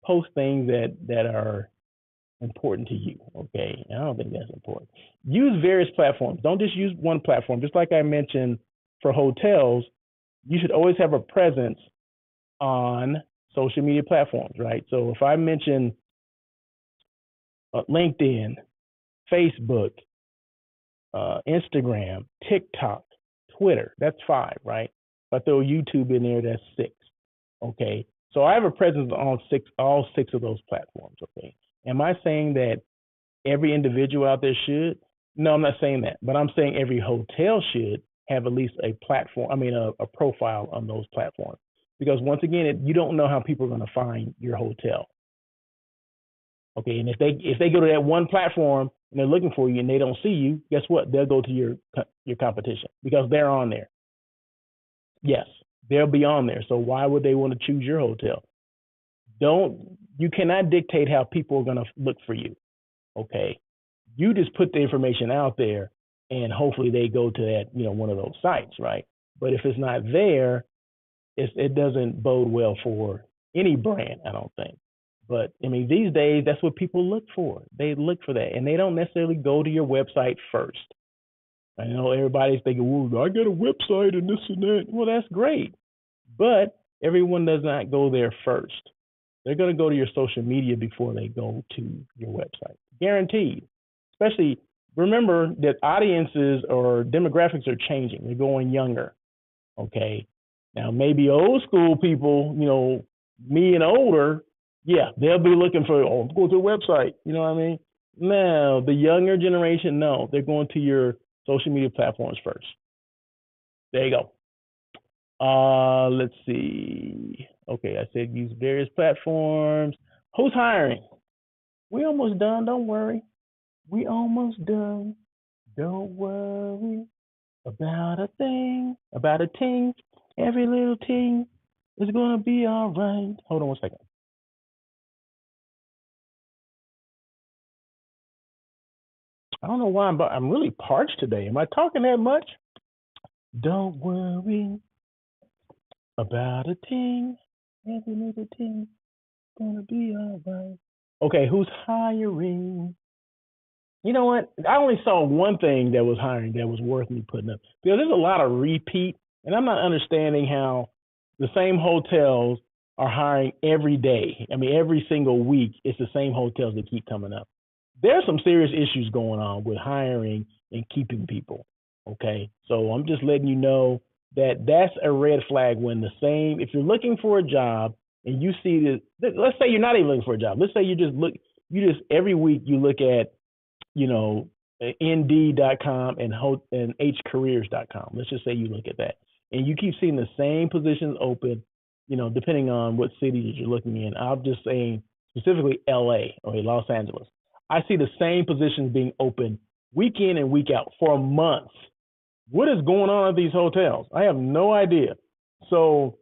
post things that are important to you, okay? I don't think that's important. Use various platforms. Don't just use one platform. Just like I mentioned for hotels, you should always have a presence on social media platforms, right? So if I mention LinkedIn, Facebook, Instagram, TikTok, Twitter, that's 5, right? If I throw YouTube in there, that's 6. Okay. So I have a presence on all six of those platforms. Okay. Am I saying that every individual out there should? No, I'm not saying that, but I'm saying every hotel should have at least a platform, a profile on those platforms. Because once again, you don't know how people are going to find your hotel. Okay, and if they go to that one platform and they're looking for you and they don't see you, guess what? They'll go to your competition because they're on there. Yes, they'll be on there. So why would they want to choose your hotel? You cannot dictate how people are going to look for you. Okay, you just put the information out there and hopefully they go to that, one of those sites, right? But if it's not there, it doesn't bode well for any brand, I don't think. But I mean, these days, that's what people look for. They look for that, and they don't necessarily go to your website first. I know everybody's thinking, well, I got a website and this and that. Well, that's great. But everyone does not go there first. They're going to go to your social media before they go to your website. Guaranteed. Especially, remember that audiences or demographics are changing. They're going younger. Okay. Now, maybe old school people, me and older, yeah, they'll be looking for, go to a website. You know what I mean? No, the younger generation, no, they're going to your social media platforms first. There you go. Let's see. Okay, I said use various platforms. Who's hiring? We almost done. Don't worry. We almost done. Don't worry about a thing. About a ting. Every little ting is gonna be all right. Hold on one second. I don't know why I'm really parched today. Am I talking that much? Don't worry about a ting. Every little ting gonna be all right. Okay, who's hiring? You know what? I only saw one thing that was hiring that was worth me putting up because there's a lot of repeat, and I'm not understanding how the same hotels are hiring every day. I mean, every single week, it's the same hotels that keep coming up. There's some serious issues going on with hiring and keeping people. Okay, so I'm just letting you know that that's a red flag when the same. If you're looking for a job and you see this, let's say you're not even looking for a job. Let's say you just every week you look at Indeed.com and hcareers.com. Let's just say you look at that and you keep seeing the same positions open, depending on what city you're looking in. I'm just saying specifically LA or Los Angeles. I see the same positions being open week in and week out for months. What is going on at these hotels? I have no idea. So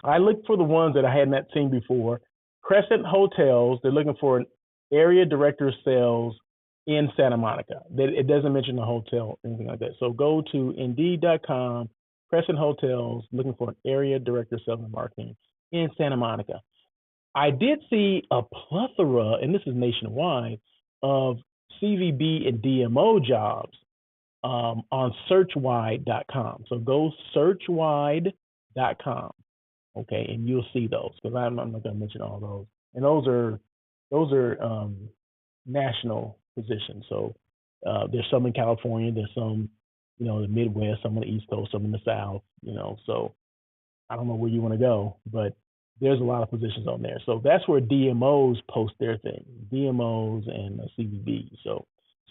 I looked for the ones that I had not seen before. Crescent Hotels, they're looking for an area director of sales in Santa Monica. It doesn't mention the hotel or anything like that. So go to Indeed.com, Crescent Hotels, looking for an area director of sales and marketing in Santa Monica. I did see a plethora, and this is nationwide, of CVB and DMO jobs on searchwide.com. So go searchwide.com, okay, and you'll see those because I'm not going to mention all those. And those are national positions. So there's some in California, there's some, the Midwest, some on the East Coast, some in the South, so I don't know where you want to go, but there's a lot of positions on there. So that's where DMOs post their thing, DMOs and CVB. So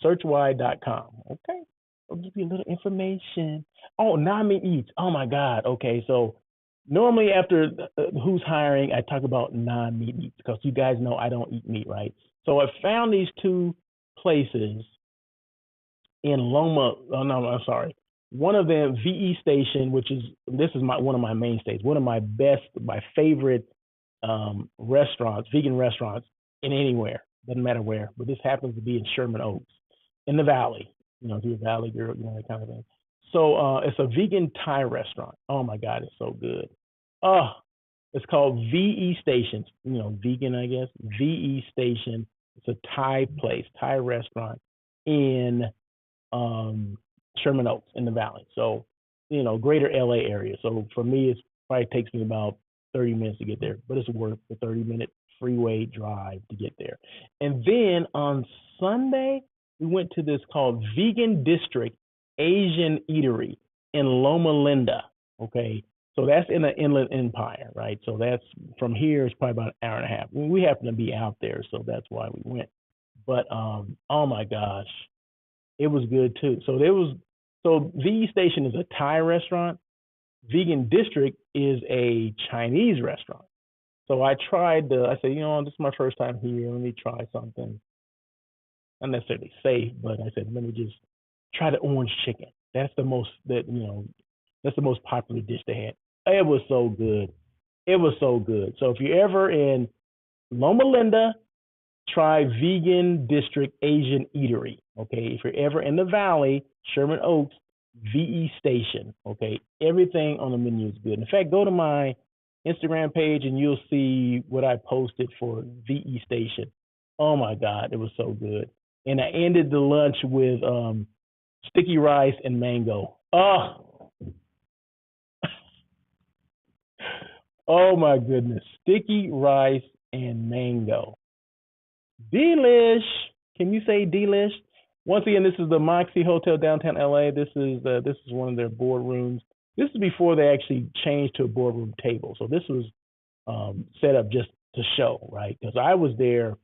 searchwide.com. Okay. I'll give you a little information. Oh, NAMI Eats. Oh my God. Okay. So normally after who's hiring, I talk about non-meat eats because you guys know I don't eat meat, right? So I found these two places in Loma. Oh no, I'm sorry. One of them, VE Station, this is one of my mainstays, one of my favorite restaurants, vegan restaurants in anywhere, doesn't matter where, but this happens to be in Sherman Oaks, in the Valley, if you're a Valley girl, that kind of thing. So it's a vegan Thai restaurant. Oh my God, it's so good. Oh, it's called VE Station, vegan, I guess. VE Station. It's a Thai place, Thai restaurant in Sherman Oaks in the Valley. So, greater LA area. So for me, it probably takes me about 30 minutes to get there, but it's worth the 30-minute freeway drive to get there. And then on Sunday, we went to this called Vegan District Asian Eatery in Loma Linda. Okay. So that's in the Inland Empire, right? So that's from here, it's probably about an hour and a half. We happen to be out there, so that's why we went. But oh my gosh, it was good too. So VE Station is a Thai restaurant. Vegan District is a Chinese restaurant. So I said, this is my first time here. Let me try something. Not necessarily safe, but I said, let me just try the orange chicken. That's the most popular dish they had. It was so good. It was so good. So if you're ever in Loma Linda, try Vegan District Asian Eatery. Okay. If you're ever in the Valley, Sherman Oaks, VE Station. Okay. Everything on the menu is good. In fact, go to my Instagram page and you'll see what I posted for VE Station. Oh my God, it was so good. And I ended the lunch with sticky rice and mango. Oh, oh my goodness, sticky rice and mango. Delish. Can you say delish? Once again, this is the Moxie Hotel downtown LA. This is one of their boardrooms. This is before they actually changed to a boardroom table. So this was set up just to show, right? Because I was there,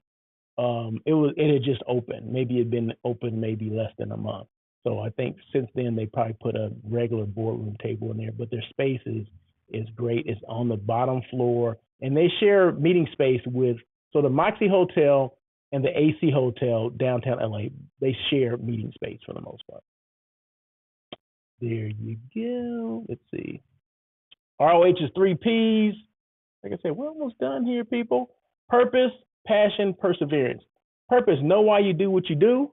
it had just opened. Maybe it had been open maybe less than a month. So I think since then they probably put a regular boardroom table in there. But their space is great. It's on the bottom floor, and they share meeting space with. So the Moxie Hotel and the AC Hotel downtown LA, they share meeting space for the most part. There you go. Let's see. ROH is 3 P's. Like I said, we're almost done here, people. Purpose, passion, perseverance. Purpose, know why you do what you do.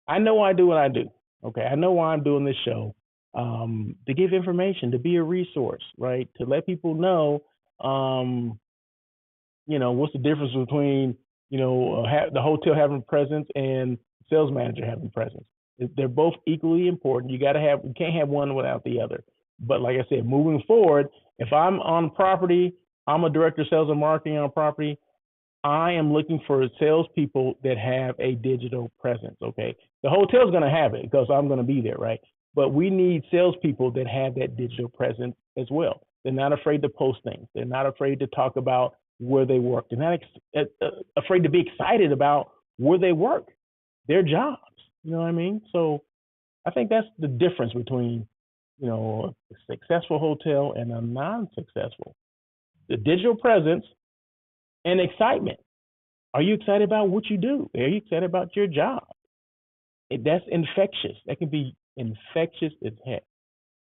I know why I do what I do. Okay, I know why I'm doing this show. To give information, to be a resource, right? To let people know, what's the difference between, the hotel having presence and sales manager having presence. They're both equally important. You can't have one without the other. But like I said, moving forward, if I'm on property, I'm a director of sales and marketing on property. I am looking for salespeople that have a digital presence. Okay, the hotel's going to have it because I'm going to be there, right? But we need salespeople that have that digital presence as well. They're not afraid to post things. They're not afraid to talk about where they work. They're not afraid to be excited about where they work, their jobs. You know what I mean? So I think that's the difference between, a successful hotel and a non-successful. The digital presence and excitement. Are you excited about what you do? Are you excited about your job? That's infectious. That can be infectious as heck.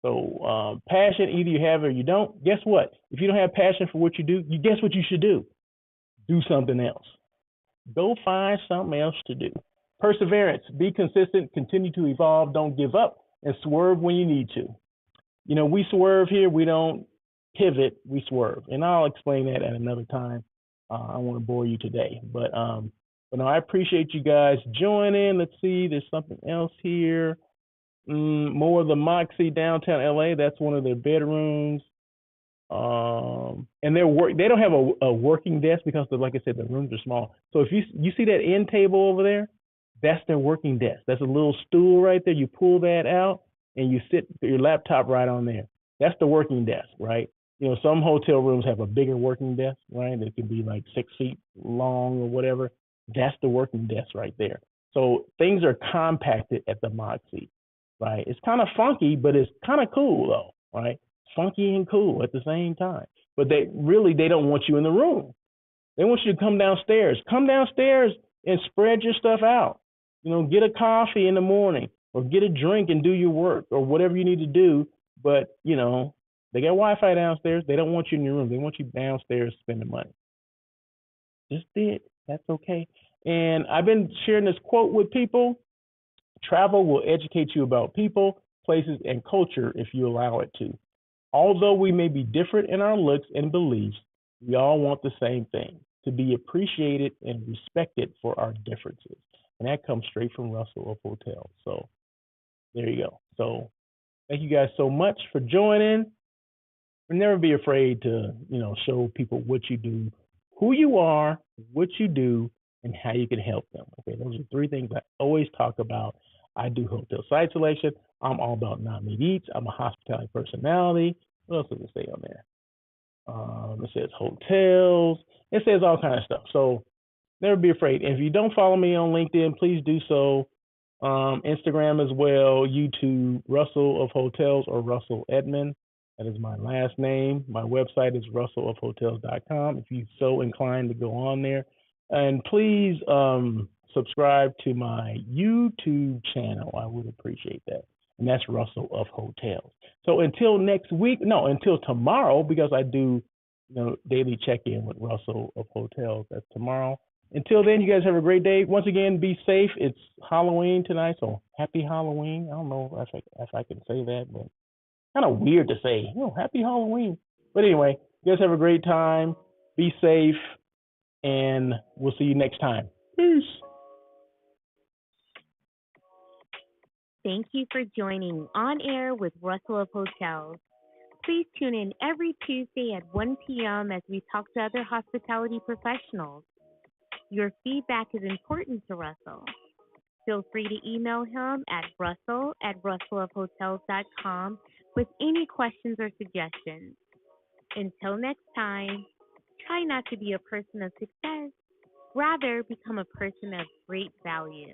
So passion, either you have it or you don't. Guess what? If you don't have passion for what you do, guess what you should do? Do something else. Go find something else to do. Perseverance, be consistent, continue to evolve, don't give up, and swerve when you need to. We swerve here, we don't pivot, we swerve. And I'll explain that at another time. I don't want to bore you today. But no, I appreciate you guys joining. Let's see, there's something else here. More of the Moxie downtown LA. That's one of their bedrooms. And they don't have a working desk because, like I said, the rooms are small. So if you see that end table over there, that's their working desk. That's a little stool right there. You pull that out and you sit your laptop right on there. That's the working desk, right? Some hotel rooms have a bigger working desk, right? It could be like 6 feet long or whatever. That's the working desk right there. So things are compacted at the Moxie, right? It's kind of funky, but it's kind of cool though, right? Funky and cool at the same time. But they don't want you in the room. They want you to come downstairs. Come downstairs and spread your stuff out. Get a coffee in the morning or get a drink and do your work or whatever you need to do. But, they got Wi-Fi downstairs. They don't want you in your room. They want you downstairs spending money. Just did. That's okay. And I've been sharing this quote with people. Travel will educate you about people, places, and culture if you allow it to. Although we may be different in our looks and beliefs, we all want the same thing, to be appreciated and respected for our differences. And that comes straight from Russell of Hotels. So there you go. So thank you guys so much for joining. Never be afraid to, show people what you do, who you are, what you do, and how you can help them. Okay, those are 3 things I always talk about. I do hotel site selection. I'm all about non-meat eats. I'm a hospitality personality. What else does it say on there? It says hotels. It says all kinds of stuff. So never be afraid. And if you don't follow me on LinkedIn, please do so. Instagram as well, YouTube, Russell of Hotels or Russell Edmond. That is my last name. My website is russellofhotels.com if you're so inclined to go on there. And please subscribe to my YouTube channel. I would appreciate that. And that's Russell of Hotels. So until tomorrow, because I do daily check-in with Russell of Hotels. That's tomorrow. Until then, you guys have a great day. Once again, be safe. It's Halloween tonight, so happy Halloween. I don't know if I can say that, but kind of weird to say, happy Halloween. But anyway, You guys have a great time. Be safe, and we'll see you next time. Peace. Thank you for joining On Air with Russell of Hotels. Please tune in every Tuesday at 1 p.m. as we talk to other hospitality professionals. Your feedback is important to Russell. Feel free to email him at russell@russellofhotels.com with any questions or suggestions. Until next time, try not to be a person of success. Rather, become a person of great value.